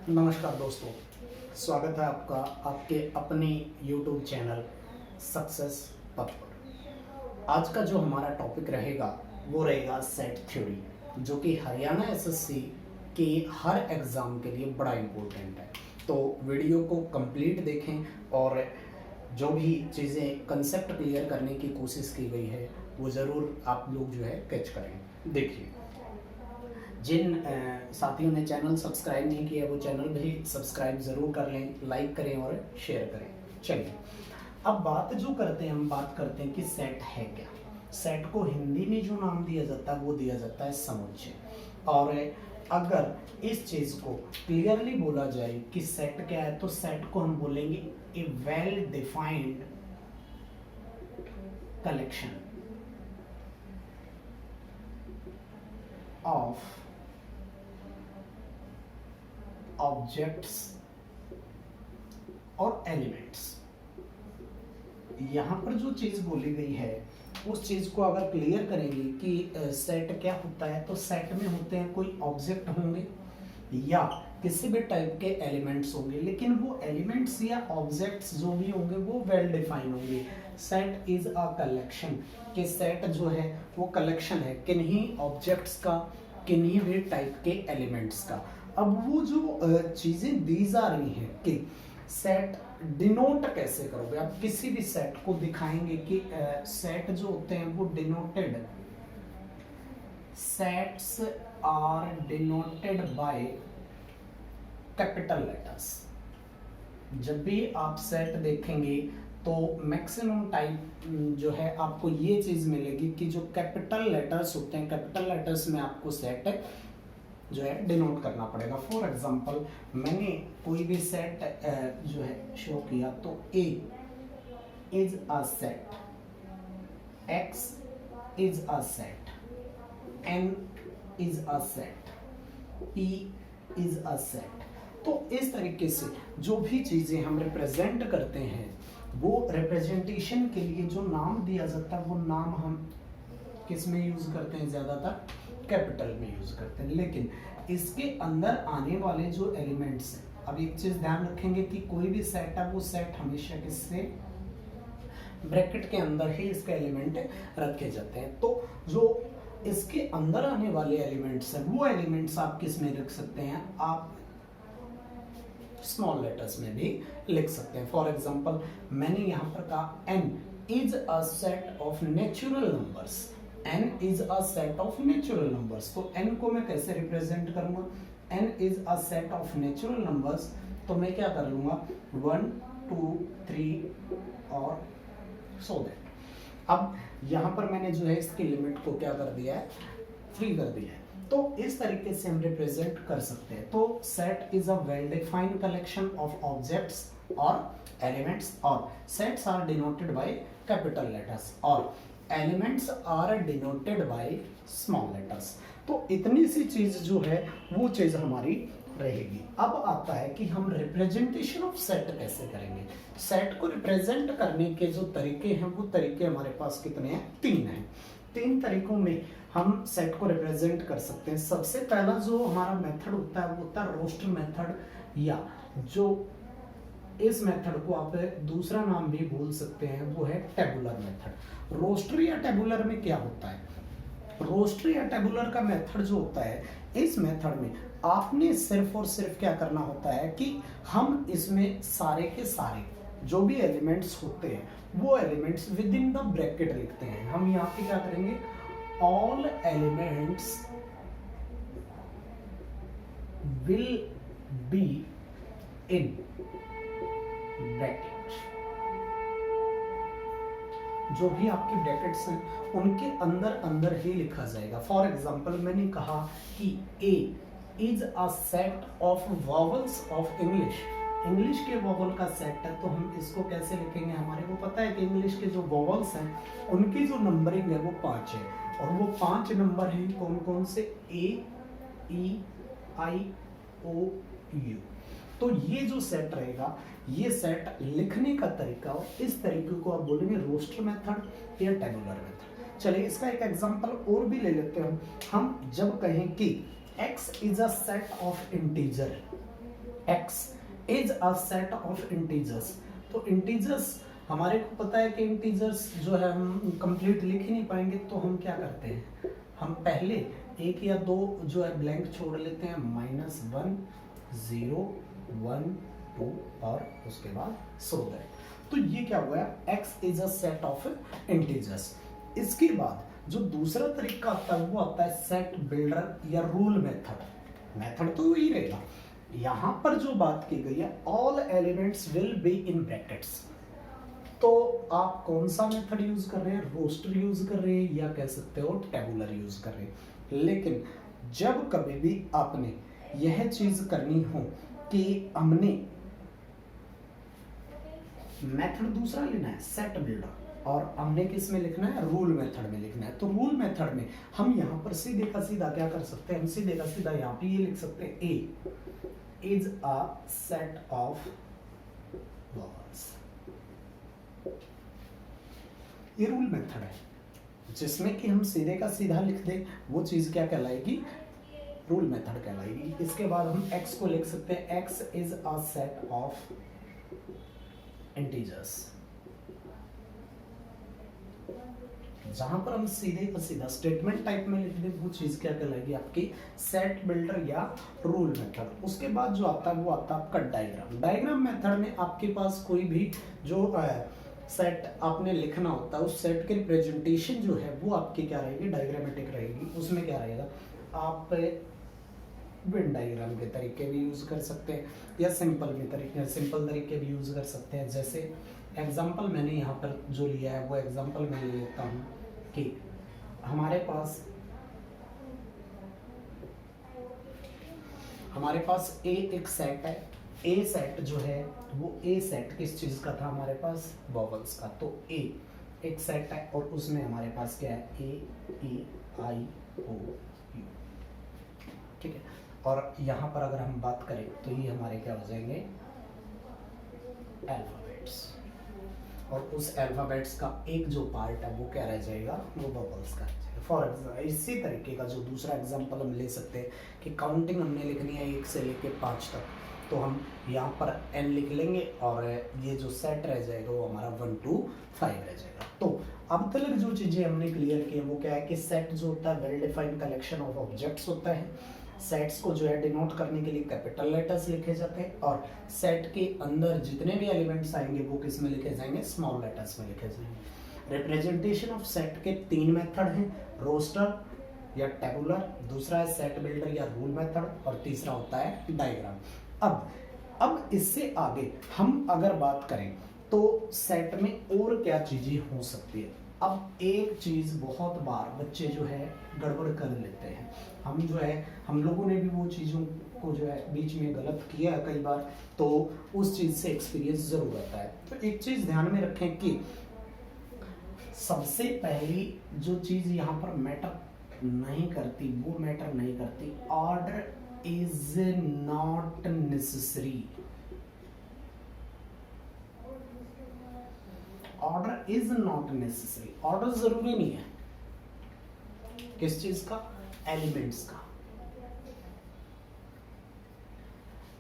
नमस्कार दोस्तों, स्वागत है आपका आपके अपने YouTube चैनल सक्सेस पथ पर। आज का जो हमारा टॉपिक रहेगा वो रहेगा सेट थ्योरी, जो कि हरियाणा एसएससी के हर एग्ज़ाम के लिए बड़ा इम्पोर्टेंट है। तो वीडियो को कंप्लीट देखें और जो भी चीज़ें कंसेप्ट क्लियर करने की कोशिश की गई है वो ज़रूर आप लोग जो है कैच करें। देखिए, जिन साथियों ने चैनल सब्सक्राइब नहीं किया वो चैनल भी सब्सक्राइब ज़रूर कर लें, लाइक करें और शेयर करें। चलिए, अब बात जो करते हैं हम बात करते हैं कि सेट है क्या। सेट को हिंदी में जो नाम दिया जाता है वो दिया जाता है समुच्चय। और अगर इस चीज़ को क्लियरली बोला जाए कि सेट क्या है, तो सेट को हम बोलेंगे a well defined collection of objects और एलिमेंट्स। यहाँ पर जो चीज़ बोली गई है उस चीज़ को अगर क्लियर करेंगे कि सेट क्या होता है, तो सेट में होते हैं कोई ऑब्जेक्ट होंगे या किसी भी टाइप के एलिमेंट्स होंगे, लेकिन वो एलिमेंट्स या ऑब्जेक्ट्स जो भी होंगे वो वेल डिफाइन होंगे। सेट इज अ कलेक्शन, कि सेट जो है वो कलेक्शन है किन्हीं ऑब्जेक्ट्स का, किन्हीं भी टाइप के एलिमेंट्स का। अब वो जो चीज़ें दी जा रही हैं कि सेट डिनोट कैसे करोगे, आप किसी भी सेट को दिखाएंगे कि सेट जो होते हैं वो denoted, sets are denoted by capital letters. जब भी आप सेट देखेंगे तो मैक्सिमम टाइप जो है आपको ये चीज़ मिलेगी कि जो कैपिटल लेटर्स होते हैं, कैपिटल लेटर्स में आपको सेट जो है डिनोट करना पड़ेगा। फॉर एग्जांपल, मैंने कोई भी सेट जो है शो किया, तो A is a set, X is a set, N is a set, P is a set. तो इस तरीके से जो भी चीज़ें हम रिप्रेजेंट करते हैं वो रिप्रेजेंटेशन के लिए जो नाम दिया जाता है वो नाम हम किस में यूज़ करते हैं, ज़्यादातर कैपिटल में यूज़ करते हैं। लेकिन इसके अंदर आने वाले जो एलिमेंट्स हैं, अब एक चीज़ ध्यान रखेंगे कि कोई भी सेट है वो सेट हमेशा किससे ब्रैकेट के अंदर ही इसके एलिमेंट रखे जाते हैं। तो जो इसके अंदर आने वाले एलिमेंट्स हैं वो एलिमेंट्स आप किस में रख सकते हैं, आप स्मॉल लेटर्स में भी लिख सकते हैं। फॉर एग्जाम्पल, मैंने यहाँ पर कहा n is a set of natural numbers, n is a set of natural numbers. तो n को मैं कैसे रिप्रेजेंट करूंगा, n is a set of natural numbers, तो मैं क्या कर लूंगा 1 2 3 और सो दैट। अब यहाँ पर मैंने जो है इसकी लिमिट को क्या कर दिया है, फ्री कर दिया है। तो इस तरीके से हम रिप्रेजेंट कर सकते हैं। तो set is a well defined collection of objects और एलिमेंट्स, और sets are denoted by capital letters और elements are denoted by small letters. तो इतनी सी चीज जो है वो चीज हमारी रहेगी। अब आता है कि हम रिप्रेजेंटेशन ऑफ सेट कैसे करेंगे। सेट को रिप्रेजेंट करने के जो तरीके हैं वो तरीके हमारे पास कितने हैं, 3 हैं। 3 तरीकों में हम सेट को रिप्रेजेंट कर सकते हैं। सबसे पहला जो हमारा मेथड होता है वो होता है रोस्टर मेथड, या जो इस मेथड को आप दूसरा नाम भी बोल सकते हैं वो है टेबुलर मेथड। रोस्टर या टेबुलर में क्या होता है, रोस्टर या टेबुलर का मेथड जो होता है, इस मेथड में आपने सिर्फ और सिर्फ क्या करना होता है कि हम इसमें सारे के सारे जो भी एलिमेंट्स होते हैं वो elements with in the bracket लिखते हैं। हम यहाँ पे क्या करेंगे, all elements will be in bracket. जो भी आपके ब्रैकेट्स हैं उनके अंदर अंदर ही लिखा जाएगा। फॉर एग्जाम्पल, मैंने कहा कि A is a set of vowels of English, English के वॉवल का सेट है, तो हम इसको कैसे लिखेंगे, हमारे को पता है कि इंग्लिश के जो वॉवल्स हैं उनकी जो नंबरिंग है वो 5 है, और वो 5 नंबर हैं कौन कौन से, ए ई आई ओ यू। तो ये जो सेट रहेगा, ये सेट लिखने का तरीका, इस तरीके को आप बोलेंगे रोस्टर मेथड या टेबुलर मेथड। चलिए इसका एक एग्जांपल और भी ले लेते हैं हम जब कहें कि x is a set of integer, x is a set of integers. तो इंटीजर्स हमारे को पता है कि इंटीजर्स जो है हम कंप्लीट लिख ही नहीं पाएंगे, तो हम क्या करते हैं, हम पहले एक या दो जो है ब्लैंक छोड़ लेते हैं, -1 0 1 2 और उसके बाद सो दैट। तो ये क्या हुआ है, x is a set of integers. इसके बाद जो दूसरा तरीका आता है वो आता है सेट बिल्डर या रूल मेथड। मेथड तो वही रहेगा, यहां पर जो बात की गई है all elements will be in brackets. तो आप कौन सा मेथड यूज कर रहे हैं, रोस्टर यूज कर रहे हैं या कह सकते हो टेबुलर यूज कर रहे हैं। लेकिन जब कभी भी आपने यह चीज करनी हो कि हमने मेथड दूसरा लेना है सेट बिल्डर, और हमने किस में लिखना है, रूल मेथड में लिखना है। तो रूल मेथड में हम यहाँ पर सीधे का सीधा क्या कर सकते हैं, हम सीधे का सीधा यहाँ पे ये लिख सकते हैं, A is a set of vowels. ये रूल मेथड है जिसमें कि हम सीधे का सीधा लिख दें, वो चीज क्या कहलाएगी, रूल मेथड कहलाएगी। इसके बाद हम x को लिख सकते हैं, x is a set of integers. जहां पर हम सीधे का सीधा स्टेटमेंट टाइप में लिख दें, वो चीज क्या कहलाएगी, आपकी सेट बिल्डर या रूल मेथड। उसके बाद जो आता है वो आता है आपका डायग्राम। डायग्राम मेथड में आपके पास कोई भी जो सेट आपने लिखना होता है, उस सेट के रिप्रेजेंटेशन जो है वो आपकी क्या रहेगी, डायग्रामेटिक रहेगी। उसमें क्या रहेगा, आप वेन डायग्राम के तरीके भी यूज कर सकते हैं या सिंपल तरीके भी यूज कर सकते हैं। जैसे एग्जांपल मैंने यहाँ पर जो लिया है वो एग्जांपल मैं ले लेता हूँ कि हमारे पास ए एक सेट है। ए सेट जो है वो ए सेट किस चीज का था, हमारे पास वॉवल्स का। तो ए एक सेट है और उसमें हमारे पास क्या है, ए ई आई ओ यू, ठीक है। और यहाँ पर अगर हम बात करें तो ये हमारे क्या हो जाएंगे, अल्फाबेट्स। और उस अल्फाबेट्स का एक जो पार्ट है वो क्या रह जाएगा, वो वॉवल्स का। फॉर एग्जाम्पल इसी तरीके का जो दूसरा एग्जांपल हम ले सकते हैं कि काउंटिंग हमने लिखनी है 1 से लेके 5 तक, तो हम यहाँ पर n लिख लेंगे और ये जो सेट रह जाएगा वो हमारा 1 to 5 रह जाएगा। तो अब तक जो चीजें हमने क्लियर की वो क्या है कि सेट जो होता है well defined collection of objects होता है। सेट्स को जो है डिनोट करने के लिए कैपिटल लेटर्स लिखे जाते हैं, और सेट के अंदर जितने भी एलिमेंट्स आएंगे वो किस में लिखे जाएंगे, स्मॉल लेटर्स में लिखे जाएंगे। रिप्रेजेंटेशन ऑफ सेट के 3 मेथड हैं, रोस्टर या टेबुलर, दूसरा है सेट बिल्डर या रूल मेथड, और तीसरा होता है डायग्राम। अब इससे आगे हम अगर बात करें तो सेट में और क्या चीजें हो सकती है। अब एक चीज बहुत बार बच्चे जो है गड़बड़ कर लेते हैं, हम लोगों ने भी वो चीजों को जो है बीच में गलत किया है कई बार, तो उस चीज से एक्सपीरियंस जरूर आता है। तो एक चीज ध्यान में रखें कि सबसे पहली जो चीज यहाँ पर मैटर नहीं करती, वो मैटर नहीं करती, order is not necessary. Order is not necessary, order जरूरी नहीं है। किस चीज का, एलिमेंट्स का।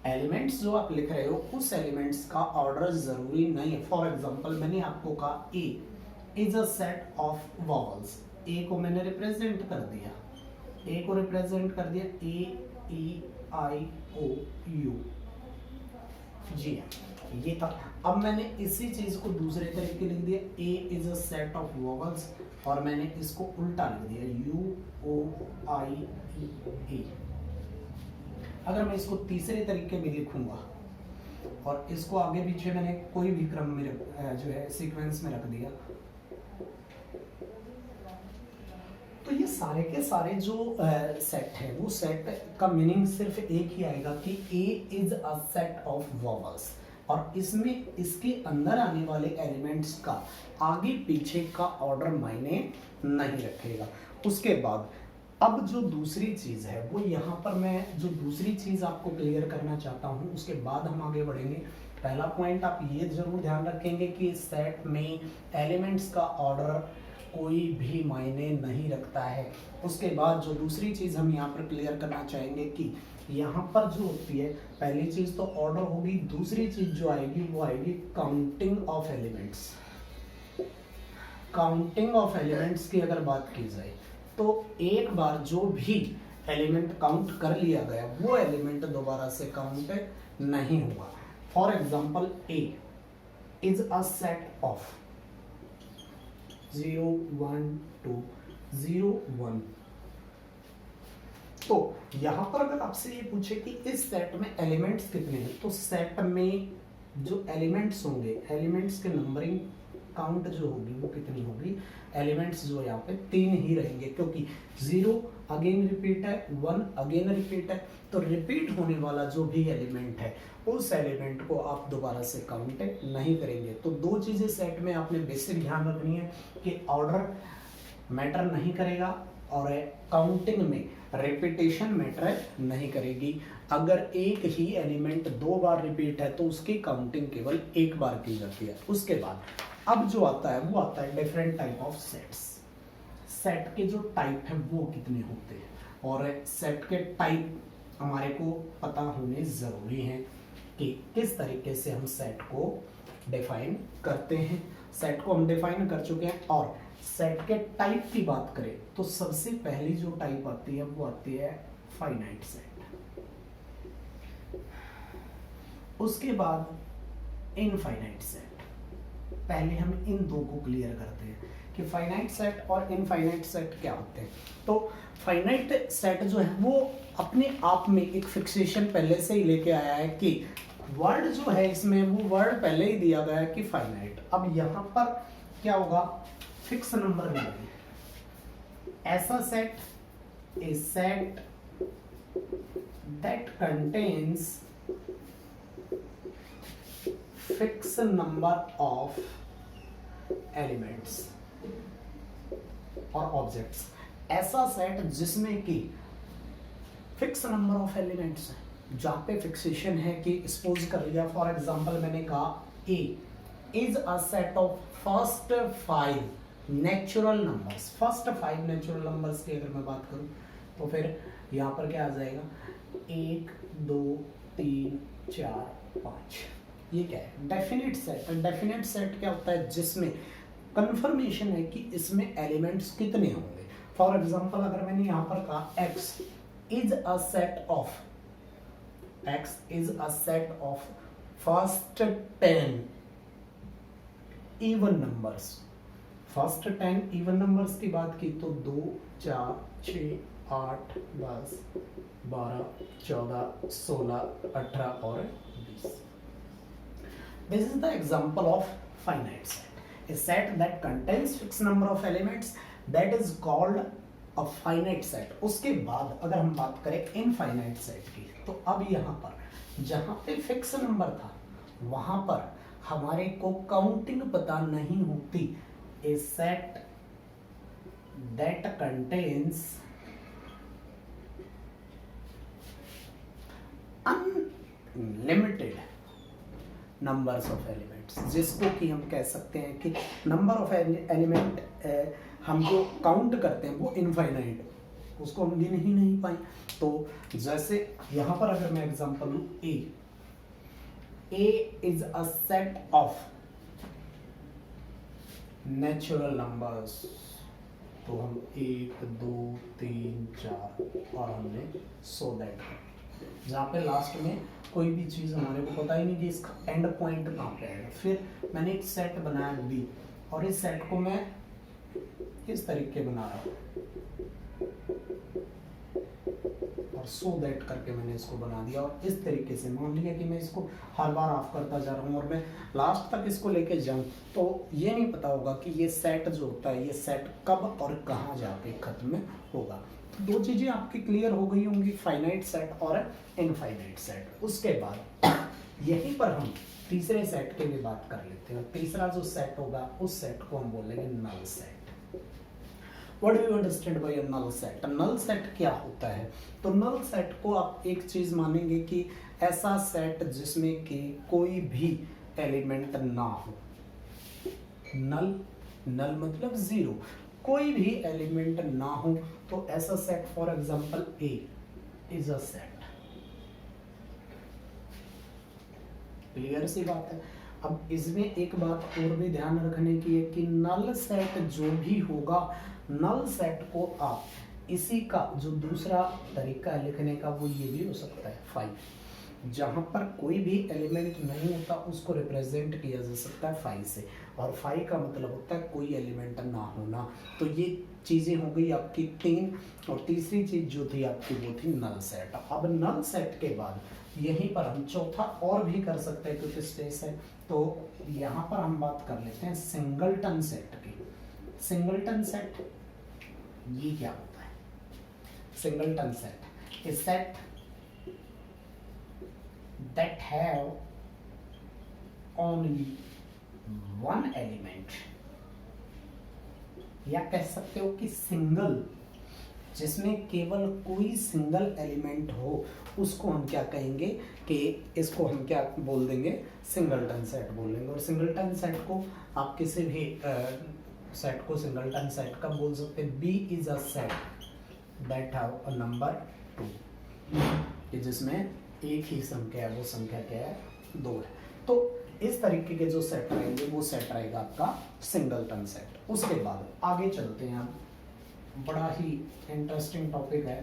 एलिमेंट्स जो आप लिख रहे हो उस एलिमेंट्स का ऑर्डर जरूरी नहीं है। फॉर एग्जांपल मैंने आपको कहा A is a set of vowels, A को मैंने रिप्रेजेंट कर दिया, ए को रिप्रेजेंट कर दिया, ए ई आई ओ यू, जी ये था। अब मैंने इसी चीज को दूसरे तरीके लिख दिया, A is a set of vowels, और मैंने इसको उल्टा लिख दिया, यू ओ आई ई। अगर मैं इसको तीसरे तरीके में लिखूंगा और इसको आगे पीछे मैंने कोई भी क्रम में जो है सीक्वेंस में रख दिया, तो ये सारे के सारे जो सेट है वो सेट का मीनिंग सिर्फ एक ही आएगा कि A is a set of vowels, और इसमें इसके अंदर आने वाले एलिमेंट्स का आगे पीछे का ऑर्डर मायने नहीं रखेगा। उसके बाद अब जो दूसरी चीज है वो यहाँ पर मैं जो दूसरी चीज आपको क्लियर करना चाहता हूँ, उसके बाद हम आगे बढ़ेंगे। पहला पॉइंट आप ये जरूर ध्यान रखेंगे कि सेट में एलिमेंट्स का ऑर्डर कोई भी मायने नहीं रखता है। उसके बाद जो दूसरी चीज हम यहाँ पर क्लियर करना चाहेंगे कि यहाँ पर जो होती है, पहली चीज तो ऑर्डर होगी, दूसरी चीज जो आएगी वो आएगी counting of elements. Counting of elements की अगर बात की जाए तो एक बार जो भी एलिमेंट काउंट कर लिया गया वो एलिमेंट दोबारा से काउंट नहीं हुआ। For example A is a set of 0 1 2 0 1। तो यहां पर अगर आपसे ये पूछे कि इस सेट में एलिमेंट्स कितने हैं, तो सेट में जो एलिमेंट्स होंगे, एलिमेंट्स के नंबरिंग काउंट जो होगी वो कितनी होगी, एलिमेंट्स जो यहाँ पे 3 ही रहेंगे, क्योंकि 0 अगेन रिपीट है, 1 अगेन रिपीट है। तो रिपीट होने वाला जो भी एलिमेंट है उस एलिमेंट को आप दोबारा से काउंट नहीं करेंगे। तो दो चीजें सेट में आपने बेसिक ध्यान रखनी है कि ऑर्डर मैटर नहीं करेगा और काउंटिंग में रिपीटेशन मैटर नहीं करेगी। अगर एक ही एलिमेंट 2 बार रिपीट है तो उसकी काउंटिंग केवल 1 बार की जाती है। उसके बाद अब जो आता है वो आता है different type of sets. Set के जो टाइप है वो कितने होते हैं, और सेट के टाइप हमारे को पता होने जरूरी है कि किस तरीके से हम सेट को डिफाइन करते हैं। सेट को हम डिफाइन कर चुके हैं, और सेट के टाइप की बात करें तो सबसे पहली जो टाइप आती है वो आती है फाइनाइट सेट। उसके बाद इनफाइनाइट सेट। पहले हम इन दो को क्लियर करते हैं कि फाइनाइट सेट और इनफाइनाइट सेट क्या होते हैं। तो फाइनाइट सेट जो है वो अपने आप में एक फिक्सेशन पहले से ही लेके आया है कि वर्ड जो है इसमें वो वर्ड पहले ही दिया गया है कि फाइनाइट। अब यहाँ पर क्या होगा, फिक्स नंबर मिलेंगे। ऐसा set is set that contains fix number of elements और ऑब्जेक्ट्स। ऐसा सेट जिसमें कि फिक्स नंबर ऑफ एलिमेंट्स है, जहां पे फिक्सेशन है कि सपोज कर लिया फॉर एग्जांपल मैंने कहा A is a set of first 5 natural numbers. First 5 natural numbers की अगर मैं बात करूं तो फिर यहां पर क्या आ जाएगा, 1 2 3 4 5। ये क्या है, डेफिनेट सेट। डेफिनेट सेट क्या होता है, जिसमें कंफर्मेशन है कि इसमें एलिमेंट्स कितने होंगे। फॉर एग्जांपल अगर मैंने यहां पर कहा x is a set of first 10 even numbers. First 10 even numbers की बात की तो 2 4 6 8 10 12 14 16 18 और 20। This is the example of finite set. A set that contains fixed number of elements that is called a finite set. उसके बाद अगर हम बात करें इनफाइनाइट सेट की, तो अब यहाँ पर जहाँ पे फिक्स नंबर था वहाँ पर हमारे को काउंटिंग पता नहीं होती। A set that contains unlimited numbers of elements, जिसको कि हम कह सकते हैं कि नंबर ऑफ एलिमेंट हम जो काउंट करते हैं वो इनफाइनाइट, उसको हम गिन ही नहीं पाए। तो जैसे यहाँ पर अगर मैं एग्जांपल लूँ, A is a set of natural numbers, तो हम 1 2 3 4 और हमने सो दैट, जहाँ पे लास्ट में कोई भी चीज हमारे को पता ही नहीं कि इसका एंड पॉइंट कहाँ पे है। फिर मैंने एक सेट बनाया बी, और इस सेट को मैं किस तरीके बना रहा हूँ, और सो दैट करके मैंने इसको बना दिया। और इस तरीके से मान लिया कि मैं इसको हर बार ऑफ करता जा रहा हूँ और मैं लास्ट तक इसको लेके जाऊँ, तो ये नहीं पता होगा कि ये सेट जो होता है ये सेट कब और कहाँ जाके खत्म होगा। दो चीजें आपकी क्लियर हो गई होंगी, फाइनाइट सेट और इनफाइनाइट सेट। उसके बाद यहीं पर हम तीसरे सेट की भी बात कर लेते हैं। तीसरा जो सेट होगा उस सेट को हम बोलेंगे null set. What do you understand by null set? Null set क्या होता है? तो नल सेट को आप एक चीज मानेंगे कि ऐसा सेट जिसमें कि कोई भी एलिमेंट ना हो। नल मतलब जीरो, कोई भी एलिमेंट ना हो तो ऐसा set, for example A is a set. Clear सी बात है। अब इसमें एक बात और भी ध्यान रखने की है कि नल सेट जो भी होगा, नल सेट को आप इसी का जो दूसरा तरीका है लिखने का वो ये भी हो सकता है फाइव, जहां पर कोई भी एलिमेंट नहीं होता उसको रिप्रेजेंट किया जा सकता है फाइव से, और फाइव का मतलब होता है कोई एलिमेंट ना होना। तो ये चीजें हो गई आपकी तीन, और तीसरी चीज जो थी आपकी वो थी नल सेट। अब नल सेट के बाद यहीं पर हम चौथा और भी कर सकते हैं क्योंकि स्पेस है, तो यहाँ पर हम बात कर लेते हैं सिंगलटन सेट की। सिंगलटन सेट ये क्या होता है? Singleton set is set that have only one element, या कह सकते हो कि सिंगल, जिसमें केवल कोई सिंगल एलिमेंट हो उसको हम क्या कहेंगे कि इसको हम क्या बोल देंगे? सिंगलटन सेट बोल देंगे। और सिंगलटन सेट को आप किसी भी सेट को सिंगलटन सेट कब बोल सकते हैं? B is a set that have a number 2, कि जिसमें एक ही संख्या है, वो संख्या क्या है? 2 है। तो इस तरीके के जो सेट रहेंगे वो सेट रहेगा आपका सिंगलटन सेट। उसके बाद आगे चलते हैं हम, बड़ा ही इंटरेस्टिंग टॉपिक है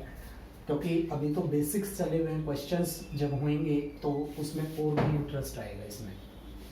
क्योंकि अभी तो बेसिक्स चले हुए हैं, क्वेश्चंस जब होंगे तो उसमें और भी इंटरेस्ट आएगा इसमें।